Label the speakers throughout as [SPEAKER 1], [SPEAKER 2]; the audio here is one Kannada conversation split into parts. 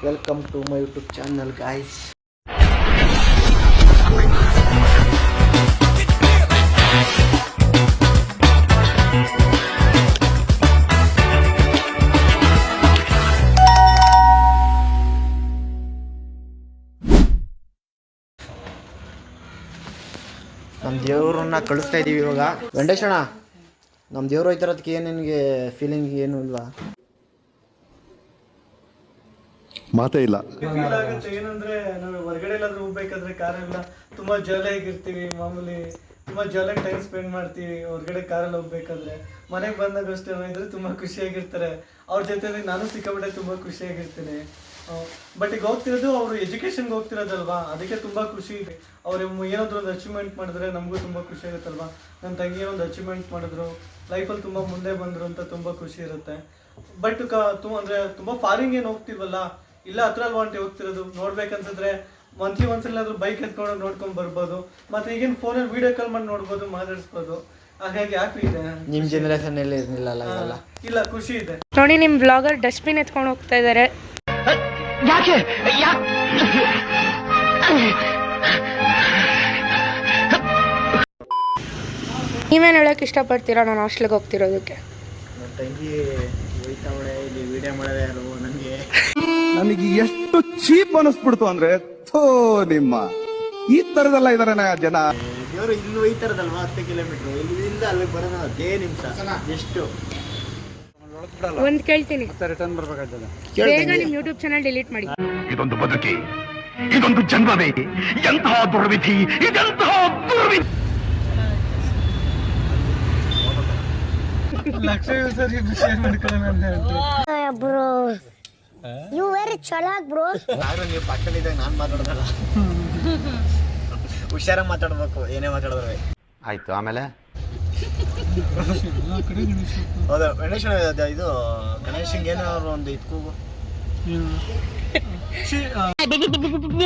[SPEAKER 1] Welcome to my YouTube channel guys. ನಮ್ಮ ದೇವ್ರನ್ನ ಕಳಿಸ್ತಾ ಇದ್ದೀವಿ ಇವಾಗ. ವೆಂಕಟೇಶಣ್ಣ, ನಮ್ಮ ದೇವ್ರು ಹೋಯ್ತಾರದಕ್ಕೆ ಏನು ನಿನಗೆ ಫೀಲಿಂಗ್ ಏನು ಇಲ್ವಾ?
[SPEAKER 2] ಮಾತೇ ಇಲ್ಲ.
[SPEAKER 3] ಫೀಲ್ ಆಗುತ್ತೆ. ಏನಂದ್ರೆ ನಾವು ಹೊರಗಡೆ ಎಲ್ಲಾದ್ರೂ ಹೋಗ್ಬೇಕಾದ್ರೆ ಕಾರೆಲ್ಲ ತುಂಬಾ ಜಾಲಿಯಾಗಿರ್ತೀವಿ. ಮಾಮೂಲಿ ತುಂಬಾ ಜಾಲಿಯಾಗಿ ಟೈಮ್ ಸ್ಪೆಂಡ್ ಮಾಡ್ತೀವಿ ಹೊರಗಡೆ ಕಾರಲ್ಲಿ ಹೋಗ್ಬೇಕಾದ್ರೆ. ಮನೆಗೆ ಬಂದಾಗ ಅಷ್ಟೇ ಇದ್ರೆ ತುಂಬಾ ಖುಷಿಯಾಗಿರ್ತಾರೆ. ಅವ್ರ ಜೊತೆ ನಾನು ಸಿಕ್ಕಾಬಿಟ್ಟೆ ತುಂಬಾ ಖುಷಿಯಾಗಿರ್ತೀನಿ. ಬಟ್ ಈಗ ಹೋಗ್ತಿರೋದು ಅವರು ಎಜುಕೇಶನ್ಗೆ ಹೋಗ್ತಿರೋದಲ್ವಾ, ಅದಕ್ಕೆ ತುಂಬಾ ಖುಷಿ ಇದೆ. ಅವ್ರು ಏನಾದ್ರು ಒಂದು ಅಚೀವ್ಮೆಂಟ್ ಮಾಡಿದ್ರೆ ನಮಗೂ ತುಂಬಾ ಖುಷಿ ಆಗುತ್ತಲ್ವಾ. ನನ್ನ ತಂಗಿ ಒಂದು ಅಚೀವ್ಮೆಂಟ್ ಮಾಡಿದ್ರು, ಲೈಫಲ್ಲಿ ತುಂಬಾ ಮುಂದೆ ಬಂದ್ರು ಅಂತ ತುಂಬಾ ಖುಷಿ ಇರುತ್ತೆ. ಬಟ್ ಅಂದ್ರೆ ತುಂಬಾ ಫಾರಿಂಗ್ ಏನು ಹೋಗ್ತಿಲ್ವಲ್ಲ, ಇಲ್ಲ ಹತ್ರ ಅಲ್ವಾಂಟಿ ಹೋಗ್ತಿರೋದು. ನೋಡ್ಬೇಕನ್ಸಿದ್ರೆ ಮಂತ್ಲಿ ಒಂದ್ಸಲ ಬೈಕ್ ಎತ್ಕೊಂಡು ನೋಡ್ಕೊಂಡ್ ಬರ್ಬೋದು. ಮತ್ತೆ ಈಗಿನ ಫೋನಲ್ಲಿ ವಿಡಿಯೋ ಕಾಲ್ ಮಾಡಿ ನೋಡ್ಬೋದು, ಮಾತಾಡಿಸ್ಬೋದು. ಹಾಗಾಗಿ ಹ್ಯಾಪಿ ಇದೆ.
[SPEAKER 1] ನಿಮ್ಮ ಜನರೇಷನ್ ಎಲ್ಲ ಇರಲಿಲ್ಲ.
[SPEAKER 3] ಇಲ್ಲ, ಖುಷಿ ಇದೆ.
[SPEAKER 4] ನೋಡಿ, ನಿಮ್ ಬ್ಲಾಗರ್ ಡಸ್ಟ್ಬಿನ್ ಎತ್ಕೊಂಡು ಹೋಗ್ತಾ ಇದಾರೆ.
[SPEAKER 5] ಯಾಕೆ
[SPEAKER 4] ನೀವೇನು ಹೇಳಕ್ ಇಷ್ಟಪಡ್ತೀರಾ ನಾನು ಹಾಸ್ಟೆಲ್ಗೆ ಹೋಗ್ತಿರೋದಕ್ಕೆ?
[SPEAKER 1] ನನ್ನ ತಂಗಿ ಹೋಯ್ತಾವಳೆ, ಇಲ್ಲಿ ವಿಡಿಯೋ ಮಾಡೋದು ಯಾರು?
[SPEAKER 2] ನನಗೆ ಎಷ್ಟು ಚೀಪ್ ಅನಿಸ್ಬಿಡ್ತು ಅಂದ್ರೆ, ಥೋ ನಿಮ್ಮ ಈ ತರದೆಲ್ಲ ಇದಾರೆ ಜನ.
[SPEAKER 1] ದೇವರು ಇಲ್ಲಿ ಹೋಯ್ತಾರದಲ್ವಾ 10 ಕಿಲೋಮೀಟರ್, ಇಲ್ಲಿಂದ ಅಲ್ಲಿಗೆ ಬರೋದು 10 ನಿಮಿಷ. ಎಷ್ಟು
[SPEAKER 4] ಒಂದ್ ಕೇಳ್ತೀನಿ, ಬೇಗ ನಿಮ್ ಯೂಟ್ಯೂಬ್ ಚಾನಲ್ ಡಿಲೀಟ್ ಮಾಡಿ.
[SPEAKER 5] ಇದೊಂದು ಬದುಕಿ, ಇದೊಂದು ಜನ್ಮವೇ, ಎಂತಹ ದುರ್ವಿಧಿ, ಇದೆಂತಹ ದುರ್ವಿಧಿ.
[SPEAKER 3] ಲಕ್ಷ ಶೇರ್ ಮಾಡ್ಕೊಳ್ಳೋಣ ಅಂತ ಹೇಳ್ತೀವಿ.
[SPEAKER 6] ಬ್ರೋ ಯು ವೆರಿ ಚಲಾಕ್ ಬ್ರೋ.
[SPEAKER 1] ನಾನು ನೀವು ಪಕ್ಕದಲ್ಲಿದ್ದಾಗ ನಾನು ಮಾತಾಡೋದಲ್ಲ, ಹುಷಾರಾಗಿ ಮಾತಾಡ್ಬೇಕು ಏನೇ ಮಾತಾಡಿದ್ರೆ.
[SPEAKER 7] ಆಯ್ತು, ಆಮೇಲೆ
[SPEAKER 1] ಹೌದಾ ಗಣೇಶ, ಇದು ಗಣೇಶಂಗೆ ಏನಾದ್ರು ಒಂದು ಇಟ್ಕೋಗು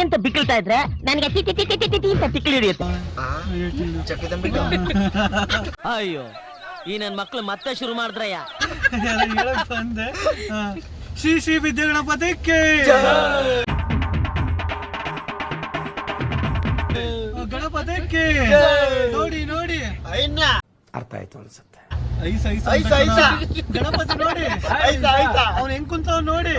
[SPEAKER 6] ಅಂತ ಬಿಕ್ಕಳ್ತಾ ಇದ್ರೆ ನನಗೆ ಅಂತ ಬಿಕ್ಕಳು ಹಿಡಿಯುತ್ತೆ.
[SPEAKER 1] ಚಕ್ಕಿ ತಂಬಿಟ್ಟು.
[SPEAKER 8] ಅಯ್ಯೋ, ಈ ನನ್ ಮಕ್ಳು ಮತ್ತೆ ಶುರು ಮಾಡಿದ್ರಯ್ಯ.
[SPEAKER 3] ಹೇಳಕ್ ಬಂದೆ. ಶ್ರೀ ಶ್ರೀ ವಿದ್ಯಾಗಣಪತಿಗೆ ಗಣಪತಿಗೆ ನೋಡಿ ನೋಡಿ
[SPEAKER 7] ಅರ್ಥ ಆಯ್ತು ಅನ್ಸುತ್ತೆ.
[SPEAKER 3] ಗಣಪತಿ ನೋಡಿ ಅವ್ನು ಹೆಂಗ್ ಕುಂತ ನೋಡಿ.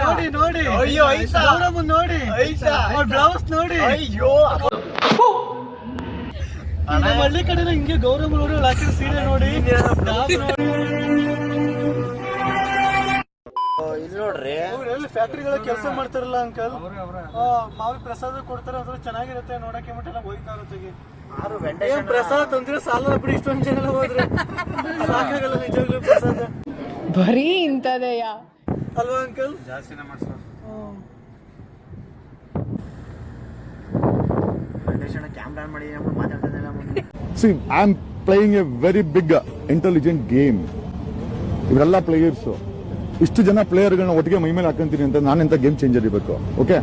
[SPEAKER 3] ನೋಡಿ ನೋಡಿ,
[SPEAKER 1] ಅಯ್ಯೋ
[SPEAKER 3] ಗೌರಮ್ಮ ನೋಡಿ, ಅವ್ರ ಬ್ಲೌಸ್ ನೋಡಿ.
[SPEAKER 1] ಅಯ್ಯೋ
[SPEAKER 3] ಹಳ್ಳಿ ಕಡೆ ಹಿಂಗೆ ಗೌರಮ್ಮ ನೋಡಿ, ಹಾಕಿರೋ ಸೀರೆ ನೋಡಿ.
[SPEAKER 1] ಇಲ್ಲಿ ನೋಡ್ರಿ,
[SPEAKER 3] ಎಲ್ಲಿ ಫ್ಯಾಕ್ಟ್ರಿಗಳ ಕೆಲಸ ಮಾಡ್ತಾರಲ್ಲ ಅಂಕಲ್, ಮಾವಿ ಪ್ರಸಾದ ಕೊಡ್ತಾರೆ, ಅದ್ರ ಚೆನ್ನಾಗಿರುತ್ತೆ ನೋಡಕ್ಕೆ. ಮಟ್ಟೆಲ್ಲ ಹೋಯ್ತಾ ಇರುತ್ತೆ. ಏನ್ ಪ್ರಸಾದ ತಂದ್ರೆ ಸಾಲ ಬಿಡಿ, ಇಷ್ಟೊಂದು ಜನ ಹೋದ್ರೆ ಸಾಕಾಗಲ್ಲ ನಿಜವಾಗ್ಲೂ ಪ್ರಸಾದ.
[SPEAKER 4] ಬರೀ ಇಂಥದೆಯಾ
[SPEAKER 3] ಅಲ್ವಾ ಅಂಕಲ್?
[SPEAKER 7] ಜಾಸ್ತಿನೇ ಮಾಡ್ಸೋದು.
[SPEAKER 1] ಕ್ಯಾಮ್ರಾ ಮಾಡಿ ಮಾತಾಡ್ತಿದ್ದೆಲ್ಲ.
[SPEAKER 2] See I am playing a very big intelligent game. ಇವರೆಲ್ಲ ಪ್ಲೇಯರ್ಸ್, ಇಷ್ಟು ಜನ ಪ್ಲೇಯರ್ಗಳನ್ನ ಒಟ್ಟಿಗೆ ಮೈ ಮೇಲೆ ಹಾಕೊಂತೀನಿ ಅಂತ ನಾನೆಂತ ಗೇಮ್ ಚೇಂಜರ್ ಇರಬೇಕು. ಓಕೆ,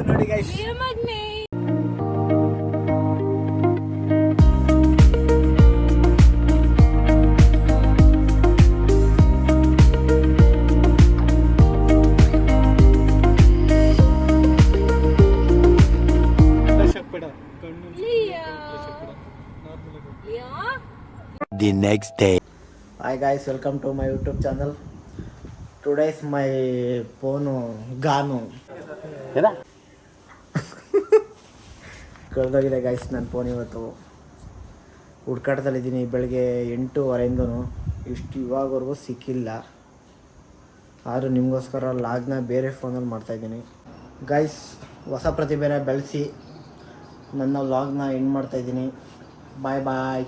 [SPEAKER 1] ನೋಡಿ guys,
[SPEAKER 7] The next day.
[SPEAKER 1] Hi guys, welcome to my YouTube channel. Today is my phone Gano. ಕಳೆದೋಗಿದೆ ಗೈಸ್ ನನ್ನ ಫೋನ್. ಇವತ್ತು ಹುಡ್ಕಾಟದಲ್ಲಿದ್ದೀನಿ. ಬೆಳಗ್ಗೆ 8:15 ಇಷ್ಟು ಇವಾಗವರೆಗೂ ಸಿಕ್ಕಿಲ್ಲ. ಆದರೂ ನಿಮಗೋಸ್ಕರ ಲಾಗ್ನ ಬೇರೆ ಫೋನಲ್ಲಿ ಮಾಡ್ತಾಯಿದ್ದೀನಿ ಗೈಸ್. ಹೊಸ ಪ್ರತಿಭೆನ ಬೆಳೆಸಿ ನನ್ನ ವ್ಲಾಗ್ನ ಎಂಡ್ ಮಾಡ್ತಾಯಿದ್ದೀನಿ. ಬಾಯ್ ಬಾಯ್.